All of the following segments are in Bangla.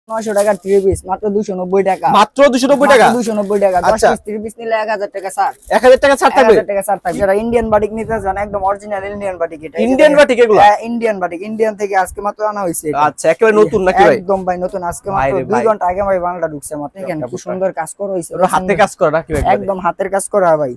900 টাকার 3 পিস মাত্র 290 টাকা। মাত্র 290 টাকা। 290 টাকা। 10 পিস 3 পিস নিলে 1000 টাকা ছাড়। 1000 টাকা ছাড় থাকবে। 1000 টাকা ছাড় থাকবে। যারা ইন্ডিয়ান বাটিক নিতে চান একদম অরিজিনাল ইন্ডিয়ান বাটিক এটা। ইন্ডিয়ান বাটিক এগুলো? হ্যাঁ ইন্ডিয়ান বাটিক। ইন্ডিয়ান থেকে আজকে মাত্র আনা হইছে এটা। আচ্ছা একেবারে নতুন নাকি ভাই? একদম ভাই নতুন। আজকে মাত্র 2 ঘন্টা আগে ভাই বানাটা ঢুকছে মাত্র। দেখেন কি সুন্দর কাজ করা হইছে। হাতে কাজ করা নাকি ভাই? একদম হাতের কাজ করা ভাই।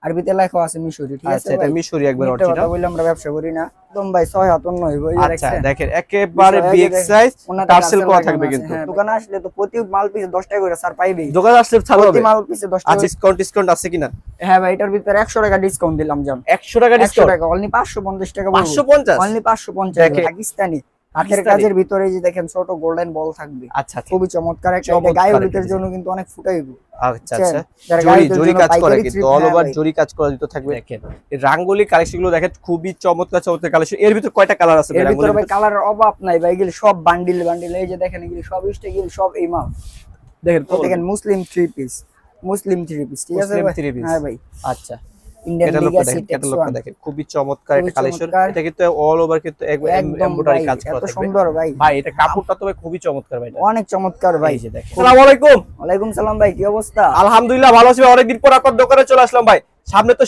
আরবিতে লেখা আছে মিশরি। ঠিক আছে? আচ্ছা এটা মিশরি একবার অরিজিনাল। এটা বলে আমরা ব্যবসা করি না। একদম ভাই 6 হাত অন্য হইব। এই দেখেন। আচ্ছা দেখেন একেবারে বিগ সাইজ টার্সেল করা থাকবে কিন্তু। দোকানে আসলে তো প্রতি মাল পিছে 10 টাকা করে স্যার পাইবে। দোকানে আসলে ছাড় হবে। প্রতি মাল পিছে 10 টাকা। আচ্ছা ডিসকাউন্ট আছে কিনা? হ্যাঁ ভাই এটার ভিতরে 100 টাকা ডিসকাউন্ট দিলাম জান। 100 টাকা ডিসকাউন্ট? 100 টাকা অনলি 550 টাকা। 550? অনলি 550। পাকিস্তানি হাতের কাজের ভিতরে এই যে দেখেন ছোট গোল্ডেন বল থাকবে। আচ্ছা খুবই চমৎকার একটা। এটা গায়ের জন্য কিন্তু অনেক ফুটাইবো। আচ্ছা আচ্ছা জরি কাজ করা কিন্তু অল ওভার জরি কাজ করা দিতে থাকবে। দেখেন এই রাঙ্গোলি কালেকশন গুলো দেখেন খুবই চমৎকার চমৎকার কালেকশন। এর ভিতর কয়টা কালার আছে? এর ভিতর ভাই কালারের অভাব নাই ভাই। এগুলো সব বান্ডিল বান্ডিল। এই যে দেখেন এগুলো সব স্টাইল সব এই মাল দেখেন। দেখেন মুসলিম 3 পিস। মুসলিম 3 পিস। ঠিক আছে ভাই? হ্যাঁ ভাই। আচ্ছা ইন্ডিয়ান লিগাসি ক্যাটালগটা দেখেন খুবই চমৎকার একটা কালেকশন। এটা কিন্তু অল ওভার কিন্তু এমব্রয়ডারি কাজ করা থাকবে। এত সুন্দর ভাই। ভাই এটা কাপড়টা তো ভাই খুবই চমৎকার ভাই। অনেক চমৎকার ভাই। এই যে দেখেন। আসসালামু আলাইকুম। ওয়ালাইকুম সালাম ভাই। কি অবস্থা? আলহামদুলিল্লাহ ভালো আছি ভাই। অনেকদিন পর আপনার দোকানে চলে আসলাম ভাই। সামনে তো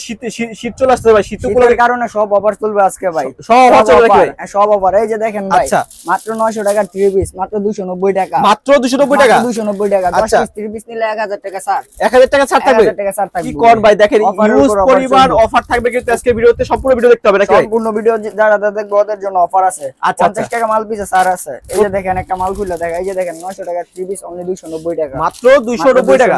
শীত চলে আসছে ভাই। শীতের কারণে সব অফার চলবে আজকে ভাই। সব অফার চলবে ভাই। সব অফার। এই যে দেখেন ভাই মাত্র 900 টাকার 3 পিস মাত্র 290 টাকা। মাত্র 290 টাকা। 290 টাকা। 10 পিস 3 পিস নিলে 1000 টাকা ছাড়। 1000 টাকা ছাড় থাকবে। 1000 টাকা ছাড় থাকবে। কি কোন ভাই দেখেন ইউজ পরিমাণ অফার থাকবে কিন্তু আজকে ভিডিওতে। সম্পূর্ণ ভিডিও দেখতে হবে নাকি ভাই? সম্পূর্ণ ভিডিও যারা দেখবে ওদের জন্য অফার আছে। 50 টাকা মাল পিছে ছাড় আছে। এই যে দেখেন একটা মাল খুলে দেখা। এই যে দেখেন 900 টাকার 3 পিস অনলি 290 টাকা। মাত্র 290 টাকা।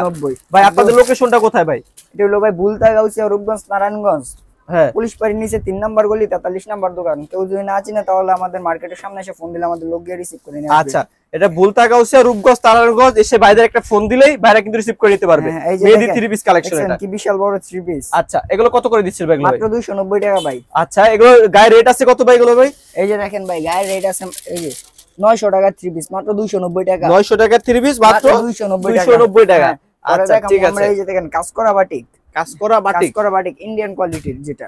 ভাই আপনাদের লোকেশনটা কোথায় ভাই? এটা হলো ভাই বুলতাগাউছিয়া রূপগঞ্জ নারায়ণগঞ্জ। হ্যাঁ পুলিশ বাড়ির নিচে 3 নাম্বার গলি 43 নাম্বার দোকান। কেউ যদি না চিনে তাহলে আমাদের মার্কেটের সামনে এসে ফোন দিলে আমাদের লোক গিয়ে রিসিভ করে নিয়ে আসবে। আচ্ছা এটা বুলতাগাউছিয়া রূপগঞ্জ নারায়ণগঞ্জ এসে ভাইদের একটা ফোন দিলেই ভাইরা কিন্তু রিসিভ করে নিতে পারবে। মেডি 3 পিস কালেকশন এটা কি বিশাল বড় 3 পিস। আচ্ছা এগুলো কত করে দিচ্ছেন ভাই? মাত্র 290 টাকা ভাই। আচ্ছা এগুলো গায়ে রেট আছে কত ভাই এগুলো ভাই? এই যে দেখেন ভাই গায়ে রেট আছে এই যে 900 টাকা 3 পিস মাত্র 290 টাকা। 900 টাকা 3 পিস মাত্র 290 টাকা। আচ্ছা ঠিক আছে। আমরা এই যে দেখেন কাজ করা বাটিক। কাজ করা বাটিক ইন্ডিয়ান কোয়ালিটির যেটা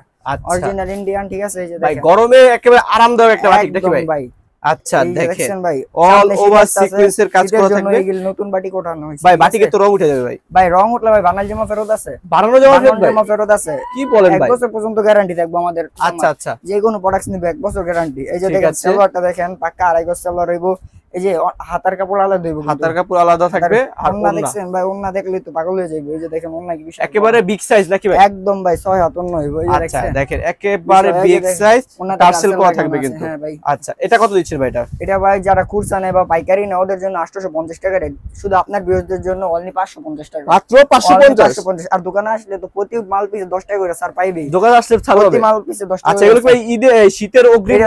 অরিজিনাল ইন্ডিয়ান। ঠিক আছে? এই যে ভাই গরমে একেবারে আরামদায়ক একটা বাটিক দেখি ভাই। আচ্ছা দেখেন ভাই অল ওভার সিকোয়েন্সের কাজ করা থাকবে। এগুলো নতুন বাটিক ওঠানো হইছে ভাই বাটিকে তো রং উঠে যাবে ভাই। ভাই রং উঠলে ভাই বানাল জামা ফেরত আছে। বানানো জামা ফেরত আছে। কি বলেন ভাই? 1 বছর পর্যন্ত গ্যারান্টি থাকবে আমাদের। আচ্ছা আচ্ছা যে কোনো প্রোডাক্টস নিবে 1 বছর গ্যারান্টি। এই যে দেখেন সালোয়ারটা দেখেন পাক্কা 2.5 গজ সালোয়ার হইবো। এই যে হাতার কাপড় আলাদা দেব। হাতার কাপড় আলাদা থাকবে। আর ওন্না দেখছেন ভাই? ওন্না দেখলে তো পাগল হয়ে যাবে। এই যে দেখেন ওন্না কি বিশাল একেবারে বিগ সাইজ নাকি ভাই? একদম ভাই 6 হাত ওন্না হইবো। এই যে দেখছেন। আচ্ছা দেখেন একেবারে বিগ সাইজ টার্সেল করা থাকবে কিন্তু। আচ্ছা এটা কত দিচ্ছেন ভাই এটা? এটা ভাই যারা খুচরা নেয় বা পাইকারি নেয় ওদের জন্য 850 টাকা রেট। শুধু আপনার ভিউয়ারদের জন্য অনলি 550 টাকা। মাত্র 550। আর দোকানে আসলে তো প্রতি মাল পিছে 10 টাকা করে স্যার পাইবে। দোকানে আসলে ছাড় হবে। প্রতি মাল পিছে 10 টাকা। আচ্ছা এগুলো ভাই ঈদে শীতের অগ্রিম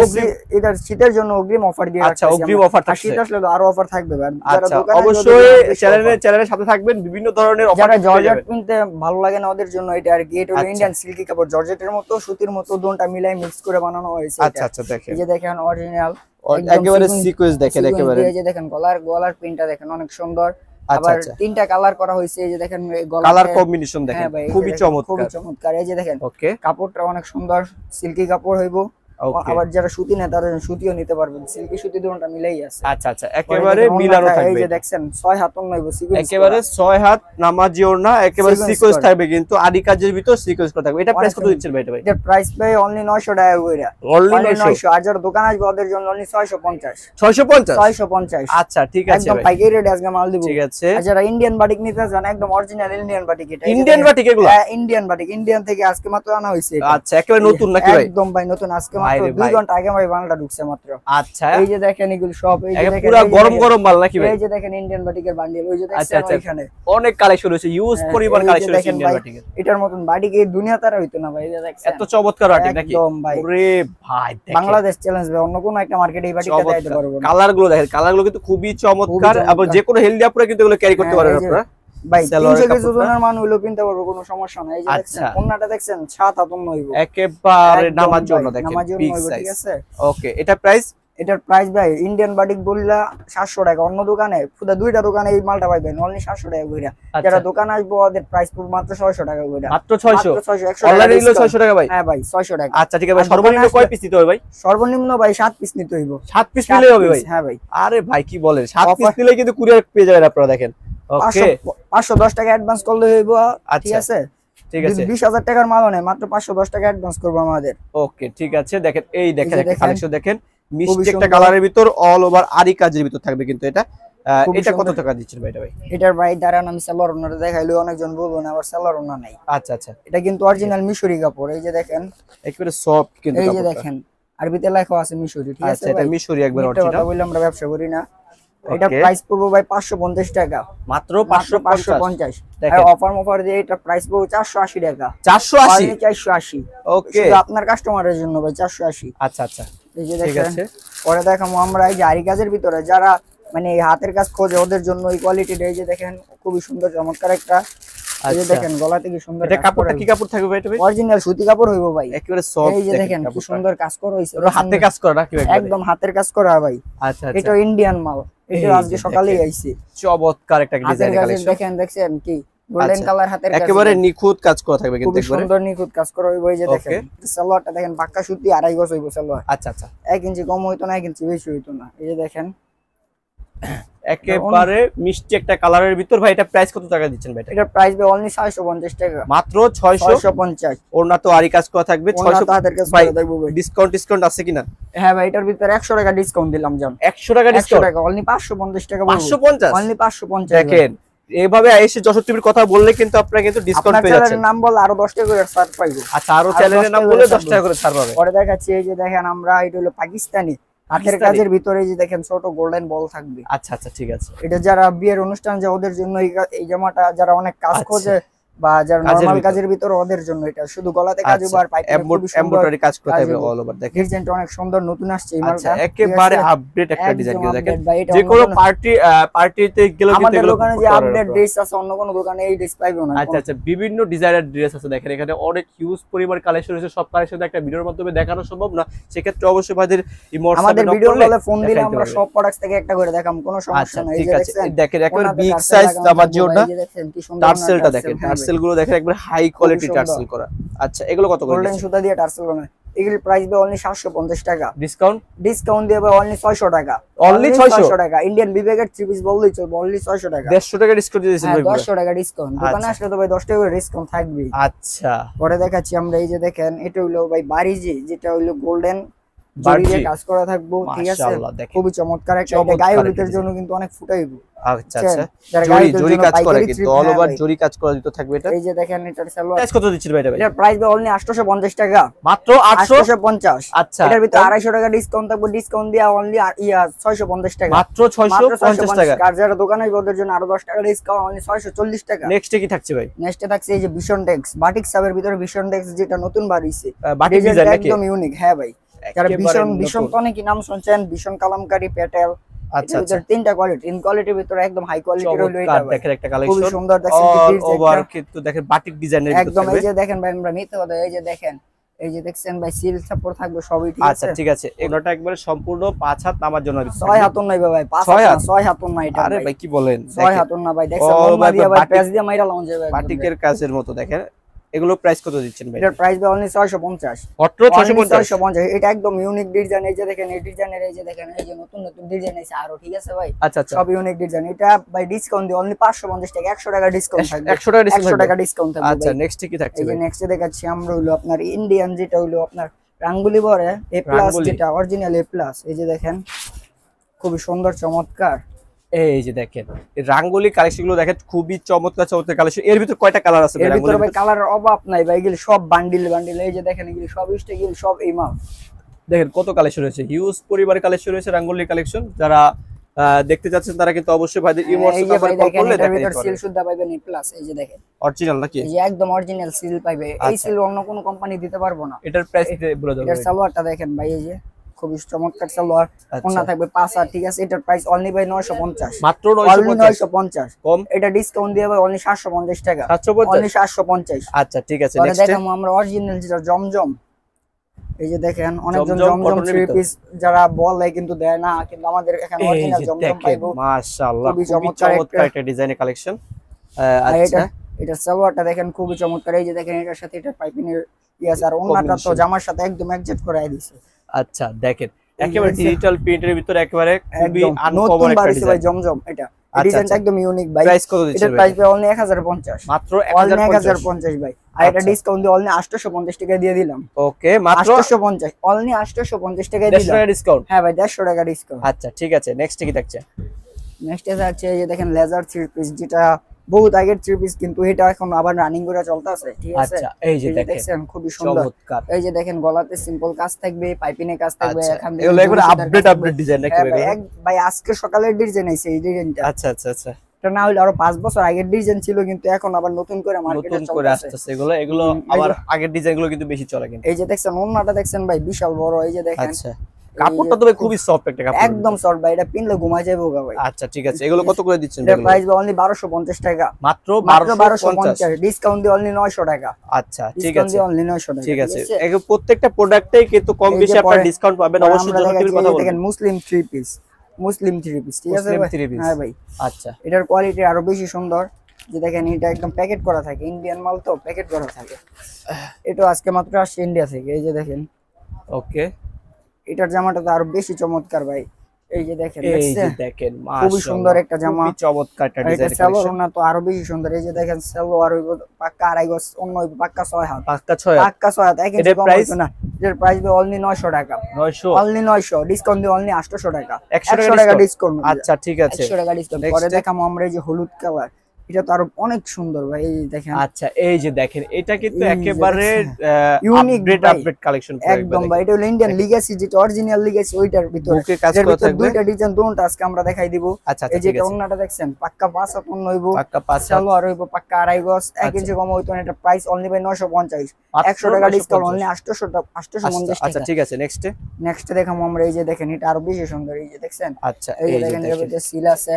এটা শীতের জন্য অগ্রিম অফার দিয়ে রাখছি। আচ্ছা অগ্রিম অফার থাকছে। শীত আসলে তো আরো অফার থাকবে। আচ্ছা অবশ্যই চ্যানেলের সাথে থাকবেন। বিভিন্ন ধরনের অফার। যারা জর্জেট কিনতে ভালো লাগে না ওদের জন্য এটা আর কি। এটা হলো ইন্ডিয়ান সিল্কি কাপড়। জর্জেটের মতো সুতির মতো দুটোটা মিলাই মিক্স করে বানানো হয়েছে। আচ্ছা আচ্ছা দেখেন এই যে দেখেন অরিজিনাল একেবারে সিকোয়েন্স দেখেন একেবারে। এই যে দেখেন গলার প্রিন্টটা দেখেন অনেক সুন্দর। আবার 3টা কালার করা হয়েছে। এই যে দেখেন কালার কম্বিনেশন দেখেন খুবই চমৎকার। এই যে দেখেন কাপড়টা অনেক সুন্দর সিল্কি কাপড় হইবো। আবার যারা সুতি নেয় তারা সুতিও নিতে পারবেন। সিল্কি সুতি দুটোটা মিলেই আছে। আচ্ছা আচ্ছা একেবারে মিলানো থাকবে। এই যে দেখছেন 6 হাত ওন্না হইবো সিকোয়েন্স। একেবারে 6 হাত নামাজি ওড়না একেবারে সিকোয়েন্স থাকবে কিন্তু আদি কাজের ভিতর সিকোয়েন্স করা থাকবে। এটা প্রাইস কত দিচ্ছেন ভাই? এটা ভাই এর প্রাইস ভাই অনলি 900 টাকা কইরা। অনলি 900। আর যারা দোকান আসবে ওদের জন্য অনলি 650। 650। আচ্ছা ঠিক আছে একদম পাইকারি রেট আজকে মাল দিব। ঠিক আছে। আর যারা ইন্ডিয়ান বাটিক নিতে চান একদম অরিজিনাল ইন্ডিয়ান বাটিক এটা। ইন্ডিয়ান বাটিক এগুলো? হ্যাঁ ইন্ডিয়ান বাটিক। ইন্ডিয়ান থেকে আজকে মাত্র আনা হইছে এটা। আচ্ছা একেবারে নতুন নাকি ভাই? একদম ভাই নতুন। আজকে মাত্র 2 ঘন্টা আগে ভাই বানাটা ঢুকছে মাত্র। আচ্ছা এই যে দেখেন এগুলো সব এই যে দেখেন পুরো গরম মাল নাকি ভাই? এই যে দেখেন ইন্ডিয়ান বাটিকের বান্ডেল। ওই যে দেখছেন এখানে অনেক কালেকশন হয়েছে। ইউজ পরিবার কালেকশন হয়েছে ইন্ডিয়ান বাটিকের। এটার মতন বাটিক এই দুনিয়া তারা হইতো না ভাই। এই যে দেখছেন এত চমৎকার বাটিক নাকি? একদম ভাই। ওরে ভাই দেখেন বাংলাদেশ চ্যালেঞ্জ ভাই। অন্য কোন একটা মার্কেটে এই বাটিকটা দিতে পারবো না। কালারগুলো দেখেন কালারগুলো কিন্তু খুবই চমৎকার। আবার যে কোনো হেলদি আপুরা কিন্তু এগুলো ক্যারি করতে পারবেন আপনারা। ভাই 300 কেজি ওজনের মান হইলো কিনতে পারবো কোনো সমস্যা নাই। এই যে দেখছেন ওন্নাটা দেখছেন 7 হাত ওন্না হইবো। একেবারে নামাজি ওন্না দেখেন নামাজি ওন্না হইবো। ঠিক আছে। ওকে এটা প্রাইস এটার প্রাইস ভাই ইন্ডিয়ান বাটিক বললা 700 টাকা, অন্য দোকানে পুরো দুইটা দোকানে এই মালটা পাইবেন অনলি 700 টাকা কইরা। যারা দোকানে আসবো ওদের প্রাইস পুরো মাত্র 600 টাকা কইরা। মাত্র 600? 600 অনলাইনে নিলে 600 টাকা ভাই? হ্যাঁ ভাই 600 টাকা। আচ্ছা ঠিক আছে ভাই, সর্বনিম্ন কয় পিস নিতে হবে ভাই? সর্বনিম্ন ভাই 7 পিস নিতে হইব। 7 পিস নিলেই হবে ভাই? হ্যাঁ ভাই। আরে ভাই কি বলেন, 7 পিস নিলে কিন্তু কুরিয়ার পেয়ে যাবেন আপনারা, দেখেন। ওকে 510 টাকা অ্যাডভান্স করলে হইব, ঠিক আছে? ঠিক আছে, 20,000 টাকার মাল নেই, মাত্র 510 টাকা অ্যাডভান্স করব আমাদের। ওকে ঠিক আছে, দেখেন এই দেখেন একটা কালেকশন দেখেন, মিষ্টি একটা কালারের ভিতর অল ওভার আরি কাজের ভিতর থাকবে কিন্তু এটা। এটা কত টাকা দিচ্ছেন ভাই এটা ভাই? এটার ভাই দাঁড়ান আমি সেলর ওনারে দেখাইলো, অনেকজন বলবো না আবার সেলর ওনা নাই। আচ্ছা আচ্ছা, এটা কিন্তু অরিজিনাল মিশরি কাপড়, এই যে দেখেন একেবারে সফট কিন্তু এই যে কাপড়টা। দেখেন আরবিতে লেখা আছে মিশরি, ঠিক আছে? আচ্ছা এটা মিশরি একবার এটা অরিজিনাল। কথা বললে আমরা ব্যবসা করি না। এটা প্রাইস পড়বে ভাই 550 টাকা, মাত্র 550। আর অফার দিয়ে এটা প্রাইস পড়বে 480 টাকা। 480? 480। ওকে, শুধু আপনার কাস্টমারের জন্য ভাই 480। আচ্ছা আচ্ছা এই যে ঠিক দেখেন আছে। পরে দেখাবো আমরা এই যে আরি কাজের ভিতরে যারা মানে হাতের কাজ খোঁজে ওদের জন্য এই কোয়ালিটিটা, এই যে দেখেন খুবই সুন্দর চমৎকার একটা। এই যে দেখেন গলাতে কি সুন্দর, এটা কাপড়টা কি কাপড় থাকবে ভাই এটা ভাই? অরিজিনাল সুতি কাপড় হইবো ভাই, একেবারে সফট। এই যে দেখেন কি সুন্দর কাজ করা হইছে, হাতে কাজ করা নাকি ভাই? একদম হাতের কাজ করা ভাই। আচ্ছা আচ্ছা, এটা ইন্ডিয়ান মাল, এটা আজকে সকালেই আইছে। চমৎকার একটা ডিজাইন কালেকশন দেখেন, দেখছেন কি গোল্ডেন কালার হাতের কাজ, একেবারে নিখুঁত কাজ করা থাকবে কিন্তু, খুব একবারে সুন্দর নিখুঁত কাজ করা হইবো। এই যে দেখেন সালোয়ারটা দেখেন পাক্কা সুতি, 2.5 গজ হইবো সালোয়ার। আচ্ছা আচ্ছা, 1 ইঞ্চি কম হইতো না, 1 ইঞ্চি বেশি হইতো না। এই যে দেখেন একেবারে মিষ্টি একটা কালারের ভিতর ভাই। এটা প্রাইস কত টাকা দিচ্ছেন ভাই? এটা প্রাইস ভাই অনলি 650 টাকা, মাত্র 650। ওড়না তো আরি কাজ করা থাকবে 600 ভাই। ডিসকাউন্ট আছে কিনা? হ্যাঁ ভাই, এটার ভিতরে 100 টাকা ডিসকাউন্ট দিলাম জান। 100 টাকা ডিসকাউন্ট? অনলি 550 টাকা। 550? অনলি 550। দেখেন এইভাবে এসে যশোর টিভির কথা বললে কিন্তু আপনারা কিন্তু ডিসকাউন্ট পেয়ে যাচ্ছেন। চ্যানেলের নাম বলে আরো 10 টাকা করে ছাড় পাইবো। আচ্ছা, আরো চ্যানেলের নাম বলে 10 টাকা করে ছাড় পাবে। পরে দেখাচ্ছি এই যে দেখেন আমরা এটা হলো পাকিস্তানি হাতের কাজের ভিতরে, এই যে দেখেন ছোট গোল্ডেন বল থাকবে। আচ্ছা আচ্ছা ঠিক আছে, এটা যারা বিয়ের অনুষ্ঠান যায় ওদের জন্য এই জামাটা, যারা অনেক কাজ খোঁজে বা যারা নরমাল কাজের ভিতরে ওদের জন্য এটা শুধু গলাতে কাজ হবে আর পাইতে এমব্রয়ডারি কাজ করতে হবে অল ওভার। দেখেন ডিজাইনটা অনেক সুন্দর নতুন আসছে এই মালটা, একেবারে আপডেট একটা ডিজাইন কিন্তু দেখেন। যে কোনো পার্টিতে গেলে কিন্তু আমাদের দোকানে যে আপডেট ড্রেস আছে অন্য কোনো দোকানে এই ড্রেস পাইবে না। আচ্ছা আচ্ছা, বিভিন্ন ডিজাইনের ড্রেস আছে দেখেন, এখানে অনেক হিউজ পরিমাণ কালেকশন রয়েছে। সব কালেকশন একটা ভিডিওর মাধ্যমে দেখানো সম্ভব না, সেক্ষেত্রে অবশ্যই ভাইদের আমাদের ভিডিও কলে ফোন দিলে আমরা সব প্রোডাক্টস থেকে একটা করে দেখাম, কোনো সমস্যা নাই। এই যে দেখেন একেবারে বিগ সাইজ আমার জন্য টার্সেলটা দেখেন, টার্সেল গুলো দেখেন একবার হাই কোয়ালিটি টার্সেল করা। আচ্ছা এগুলো কত করে? গোল্ডেন সুতা দিয়ে টার্সেল বানানো, এগুলোর প্রাইস হবে অনলি 750 টাকা। ডিসকাউন্ট দিয়ে হবে অনলি 600 টাকা। অনলি 600 টাকা। ইন্ডিয়ান বিবেকের 3 পিস বললেই চলবে, অনলি 600 টাকা। 150 টাকা ডিসকাউন্ট দিয়েছেন ভাই? 150 টাকা ডিসকাউন্ট। দোকানে আসলে তো ভাই 10 টাকা করে ডিসকাউন্ট থাকবে। আচ্ছা পরে দেখাচ্ছি আমরা, এই যে দেখেন এটা হলো ভাই বারিজি, যেটা হলো গোল্ডেন জরি দিয়ে কাজ করা থাকবে, ঠিক আছে? খুবই চমৎকার একটা, এটা গায়ের জন্য কিন্তু অনেক ফুটাইবো। আচ্ছা আচ্ছা, জরি কাজ করা কিন্তু অল ওভার জরি কাজ করা দিতে থাকবে এটা। এই যে দেখেন এটার সালোয়ার প্রাইস কত দিচ্ছেন ভাই এটা? এটার প্রাইস হবে অনলি 850 টাকা, মাত্র 850। আচ্ছা, এটার ভিতরে 250 টাকা ডিসকাউন্ট থাকবে, ডিসকাউন্ট দিয়া অনলি 650 টাকা, মাত্র 650 টাকা। আর যারা দোকানে ওদের জন্য আরো 10 টাকা ডিসকাউন্ট, অনলি 640 টাকা। নেক্সটে কি থাকছে ভাই? নেক্সটে থাকছে এই যে ভিশন টেক্স বাটিক সাবের ভিতরে ভিশন টেক্স, যেটা নতুন বার হইছে, বাটিক ডিজাইন নাকি? একদম ইউনিক। হ্যাঁ ভাই, যারা ভিশন তো অনেক নাম শুনছেন, ভিশন কালামকারী পেটেল। আচ্ছা আচ্ছা, তিনটা কোয়ালিটি, তিন কোয়ালিটির ভিতরে একদম হাই কোয়ালিটির হলো এটা। দেখেন একটা কালেকশন খুব সুন্দর, দেখেন ওভার কিন্তু দেখেন বাটিক ডিজাইনের ভিতরে একদম। এই যে দেখেন ভাই, আমরা মিথ্যা কথা, এই যে দেখেন, এই যে দেখছেন ভাই সিল সাপোর্ট থাকবে সবই, ঠিক আছে? আচ্ছা ঠিক আছে, এগুলোটা একবারে সম্পূর্ণ 5 হাত নামার জন্য 6 হাতন নাই ভাই, 6 হাতন নাই এটা। আরে ভাই কি বলেন, 6 হাতন না ভাই, দেখছেন মোমা দিয়া ভাই পেজ দিয়া মাইরা লাউন যাবে, বাটিকের কাজের মতো দেখেন। এগুলো প্রাইস কত দিচ্ছেন ভাই? এটার প্রাইস ভাই অনলি 650। মাত্র 650। এটা একদম ইউনিক ডিজাইন। এই যে দেখেন এই ডিজাইনের, এই যে দেখেন এই যে নতুন নতুন ডিজাইন আছে আরো, ঠিক আছে ভাই? আচ্ছা আচ্ছা, সব ইউনিক ডিজাইন। এটা ভাই ডিসকাউন্ট দিয়ে অনলি 550 টাকা, 100 টাকা ডিসকাউন্ট থাকবে, 100 টাকা ডিসকাউন্ট থাকবে। আচ্ছা নেক্সট কি থাকছে এই যে ভাই? নেক্সটে দেখাচ্ছি আমরা হলো আপনার ইন্ডিয়ান, যেটা হলো আপনার রাঙ্গুলি বরে A+, যেটা অরিজিনাল A+। এই যে দেখেন খুবই সুন্দর চমৎকার। এই যে দেখেন রাঙ্গুলি কালেকশন গুলো দেখেন, খুবই চমৎকার চমৎকার কালেকশন। এর ভিতর কয়টা কালার আছে ভাই? এর ভিতরে ভাই কালারের অভাব নাই ভাই, এগুলো সব বান্ডিল বান্ডিল। এই যে দেখেন এগুলো সব স্টেগিল, সব এই মাল দেখেন কত কালেকশন রয়েছে, হিউজ পরিবারের কালেকশন রয়েছে রাঙ্গুলি কালেকশন। যারা দেখতে যাচ্ছেন তারা কিন্তু অবশ্যই ভাইদের ইমোশনাল করে কল করলে দেখেন। এর সিল সুদ্ধা পাবেন A+। এই যে দেখেন অরিজিনাল নাকি? এই যে একদম অরিজিনাল সিল পাবে। এই সিল অন্য কোনো কোম্পানি দিতে পারবো না। এটার প্রাইস বলে দাও। এর সালোয়ারটা দেখেন ভাই, এই যে খুবই চমৎকার সালোয়ার, ওন্না থাকবে 5 আর, ঠিক আছে? এটার প্রাইস অনলি ভাই 950, মাত্র 950 কম। এটা ডিসকাউন্ট দিয়ে ভাই অনলি 750 টাকা, 750 অনলি 750। আচ্ছা ঠিক আছে, নেক্সট দেখাবো আমরা অরিজিনাল যেটা জমজম। এই যে দেখেন অনেকজন জমজম জমজম কটনের থ্রি ভিতর। পিস যারা বলে কিন্তু দেয় না, কিন্তু আমাদের এখানে এই অরিজিনাল যে জমজম দেখেন পাইবো। মাশাআল্লাহ খুবই খুবই চমৎকার চমৎকার একটা ডিজাইনের কালেকশন। আর আচ্ছা এটা সালোয়ারটা দেখেন খুবই চমৎকার। এই যে দেখেন এটার সাথে এটা পাইপিনের আছে, আর ওন্নাটা তো Combination। জামার সাথে একদম অ্যাডজাস্ট করায় দিছে। আচ্ছা দেখেন এই যে একেবারে দেখছেন? ডিজিটাল প্রিন্টের ভিতরে একেবারে খুবই একদম আনকমন নতুন একটা বাড়িছে ভাই ডিজাইন। জমজম। এটা আচ্ছা, ডিজাইনটা আচ্ছা। একদম ইউনিক ভাই। প্রাইস কত দিচ্ছেন এটার ভাই? প্রাইস ভাই অনলি 1050, মাত্র অনলি 1050। 1050 ভাই। আর এটা আচ্ছা। ডিসকাউন্ট দিয়ে অনলি 850 টাকা দিয়ে দিলাম। ওকে মাত্র 850, অনলি 850 টাকা 150 দিলাম। টাকা ডিসকাউন্ট। হ্যাঁ ভাই 150 টাকা ডিসকাউন্ট। আচ্ছা ঠিক আছে, নেক্সট কি থাকছে? নেক্সট এসে আছে এই যে দেখেন লেজার থ্রি পিস, যেটা বহুত আগের থ্রি পিস, কিন্তু এটা এখন আবার রানিং করে চলতেছে, ঠিক আছে? আচ্ছা এই যে দেখেন দেখছেন খুবই সুন্দর। চমৎকার। এই যে দেখেন গলাতে সিম্পল কাজ থাকবে, পাইপিনে কাজ থাকবে, আচ্ছা এখান এগুলো একবারে জরি সুতার আপডেট কাজ আপডেট ডিজাইন থাকবে। নাকি হ্যাঁ ভাই, এগুলো? ভাই আজকে সকালের ডিজাইন আইছে এই ডিজাইনটা। আচ্ছা আচ্ছা আচ্ছা এটা না হলে আরো 5 বছর আগের ডিজাইন ছিল, কিন্তু এখন আবার নতুন করে মার্কেটে নতুন করে চলতেছে। আসতেছে এগুলো এগুলো এই আবার যে- আগের ডিজাইন গুলো কিন্তু বেশি চলে কিন্তু। এই যে দেখছেন ওন্নাটা দেখছেন ভাই বিশাল বড়। এই যে দেখেন আচ্ছা কাপড়টা তো ভাই খুবই সফট একটা কাপড়। একদম সফট ভাই, এটা পিনলে ঘুমায় যাবো গা ভাই। আচ্ছা ঠিক আছে, এগুলো কত করে দিচ্ছেন এটা এগুলো? প্রাইস অনলি 1250 টাকা, মাত্র মাত্র 1250। 1250, ডিসকাউন্ট দিয়ে অনলি 900 টাকা। আচ্ছা ঠিক ডিসকাউন্ট আছে দিয়ে অনলি 900 টাকা। ঠিক আছে, এগুলো প্রত্যেকটা প্রোডাক্টেই কিন্তু কম এই যে বেশি আপনারা পরে- ডিসকাউন্ট পাবেন, পরে অবশ্যই আমরা যথাযথ দেখাচ্ছি, কথা এই যে বলবেন। দেখেন মুসলিম থ্রি পিস, মুসলিম থ্রি পিস, ঠিক আছে মুসলিম ভাই? Three piece. হ্যাঁ ভাই, আচ্ছা এটার কোয়ালিটি আরো বেশি সুন্দর। যে দেখেন এটা একদম প্যাকেট করা থাকে, ইন্ডিয়ান মাল তো প্যাকেট করা থাকে। এটা আজকে মাত্র আসছে ইন্ডিয়া থেকে। এই যে দেখেন ওকে এটার জামাটা তো আরো বেশি চমৎকার ভাই। এই যে দেখেন, এই যে দেখছেন দেখেন খুবই সুন্দর একটা জামা। খুবই চমৎকার একটা আর এটা ডিজাইন সালোয়ার কালেকশন। ওন্না তো আরো বেশি সুন্দর। এই যে দেখেন সালোয়ার হইবো পাক্কা 2.5 গজ, অন্য হইবো পাক্কা 6 হাত, পাক্কা 6 পাক্কা 6 হাত, এক ইঞ্চি এটার কম price? হইতো না। এটার প্রাইস হবে অনলি 900 টাকা, 900। অনলি 900, ডিসকাউন্ট দিয়ে অনলি 800 টাকা, 100 100 টাকা ডিসকাউন্ট। আচ্ছা ঠিক আছে 100 টাকা ডিসকাউন্ট। Next পরে step? দেখাবো আমরা এই যে হলুদ কালার, এটা তো আরো অনেক সুন্দর ভাই। এই যে দেখেন আচ্ছা এই যে দেখেন এটা কিন্তু এই যে একেবারে Unique আপডেট ভাই। আপডেট কালেকশন একদম ভাই, এটা হলো ইন্ডিয়ান লিগ্যাসি, যেটা অরিজিনাল লিগ্যাসি ওইটার ভিতরে। বুকে কাজ এর করা ভিতরে থাকবে। দুইটা ডিজাইন, দুটোটা আজকে আমরা দেখাই দিব। আচ্ছা এই আচ্ছা যে ঠিক আছে ওন্নাটা দেখছেন পাক্কা 5 হাত অন্য হইবো, পাক্কা 5 সালোয়ার হইবো পাক্কা 2.5 গজ, 1 আচ্ছা। ইঞ্চি কম হইতো না। এটা প্রাইস অনলি ভাই 950, মাত্র 100 টাকা ডিসকাউন্ট, 950 অনলি 800 টাকা, 850 আচ্ছা টাকা। ঠিক আছে নেক্সট নেক্সট দেখাবো আমরা এই যে দেখেন এটা আরো বেশি সুন্দর। এই যে দেখছেন, আচ্ছা এই যে এই যে দেখেন এর দেখেন ভিতরে সিল আছে,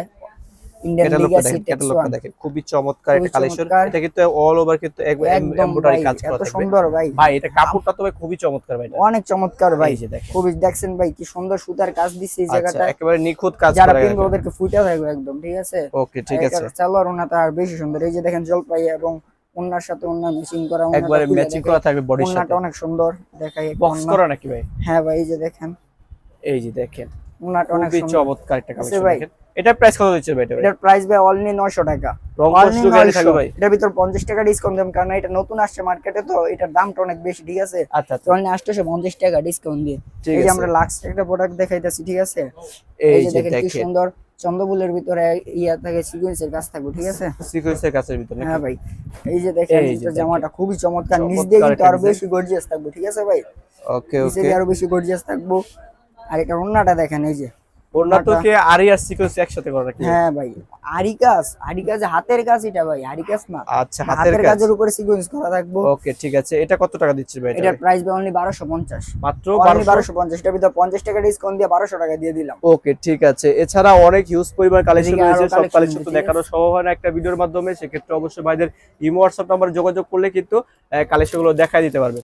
ইন্ডিয়ান ক্যাটালগটা লিগ্যাসি দেখেন, টেক্স ক্যাটালগটা 1। দেখেন খুবই চমৎকার খুবই একটা কালেকশন। চমৎকার। এটা কিন্তু অল ওভার কিন্তু একদম এমব্রয়ডারি ভাই, কাজ করা এত থাকবে। সুন্দর ভাই, ভাই এটা কাপড়টা তো ভাই খুবই চমৎকার ভাই এটা। অনেক চমৎকার ভাই। এই যে দেখেন। খুবই দেখছেন ভাই কি সুন্দর সুতার কাজ দিচ্ছে এই আচ্ছা জায়গাটা। একেবারে নিখুঁত কাজ যারা করা কিনবে ওদেরকে ফুটে থাকবে একদম, ঠিক আছে? ওকে ঠিক আছে সালোয়ার ওন্নাটা আর বেশি সুন্দর। এই যে দেখেন জলপাই এবং ওন্নার সাথে ওন্না ম্যাচিং করা, ওন্নাটা একবারে খুলে ম্যাচিং দেখাই। করা থাকবে বডির ওন্নাটা সাথে। অনেক সুন্দর দেখাই। বক্স করা নাকি ভাই? হ্যাঁ ভাই, এই যে দেখেন এই যে দেখেন ওন্নাটা অনেক খুবই সুন্দর। চমৎকার একটা আছে কালেকশন ভাই। দেখেন। এটার প্রাইস কত দিচ্ছে ভাই এটা? এটার প্রাইস ভাই অনলি 900 টাকা, রং অনলি কষ্ট গ্যারান্টি থাকবে 900। ভাই? এটার ভিতর 50 টাকা ডিসকাউন্ট দেব, কারণ এটা নতুন আসছে মার্কেটে, তো এটার দামটা অনেক বেশি, ঠিক আছে? আচ্ছা তো অনলি 850 টাকা ডিসকাউন্ট দিয়ে। ঠিক এই যে আছে। আমরা লাক্স একটা প্রোডাক্ট দেখাইতাছি, ঠিক আছে? এই এই যে যে দেখেন কি দেখেন সুন্দর চন্দ্রবুলের ভিতরে ইয়া থাকে, সিকোয়েন্সের কাজ থাকবে, ঠিক আছে? সিকোয়েন্সের কাছের ভিতর নাকি? হ্যাঁ ভাই, এই যে দেখেন এই যে এটা দেখেন। জামাটা খুবই চমৎকার, নিচ চমৎকার দিয়ে কিন্তু একটা আরো design। বেশি গর্জিয়াস থাকবে, ঠিক আছে ভাই? ওকে নিচে ওকে দিয়ে আরো বেশি গর্জিয়াস থাকবো। আর এটা ওন্নাটা দেখেন, এই যে ওড়না তো কি আরি আর সিকোয়েন্স একসাথে করা নাকি? হ্যাঁ ভাই, আরি কাজ হাতের কাজ, এটা ভাই আরি কাজ না, আচ্ছা হাতের হাতের কাজ। কাজের উপরে সিকোয়েন্স করা থাকবো। ওকে ঠিক আছে, এটা কত টাকা দিচ্ছি ভাই এটা? এটার প্রাইস ভাই অনলি 1250, মাত্র অনলি 1200। 1250। এটার ভিতরে 50 টাকা ডিসকাউন্ট দিয়ে 1200 টাকা দিয়ে দিলাম। ওকে ঠিক আছে, এছাড়া অনেক হিউজ পরিমাণ কালেকশন এদিকে আরো রয়েছে, সব collection কালেকশন তো রয়েছে, দেখানো সম্ভব হয় না একটা ভিডিওর মাধ্যমে। সেক্ষেত্রে অবশ্যই ভাইদের ইমো হোয়াটসঅ্যাপ নাম্বারে যোগাযোগ করলে কিন্তু কালেকশন গুলো দেখাই দিতে পারবে।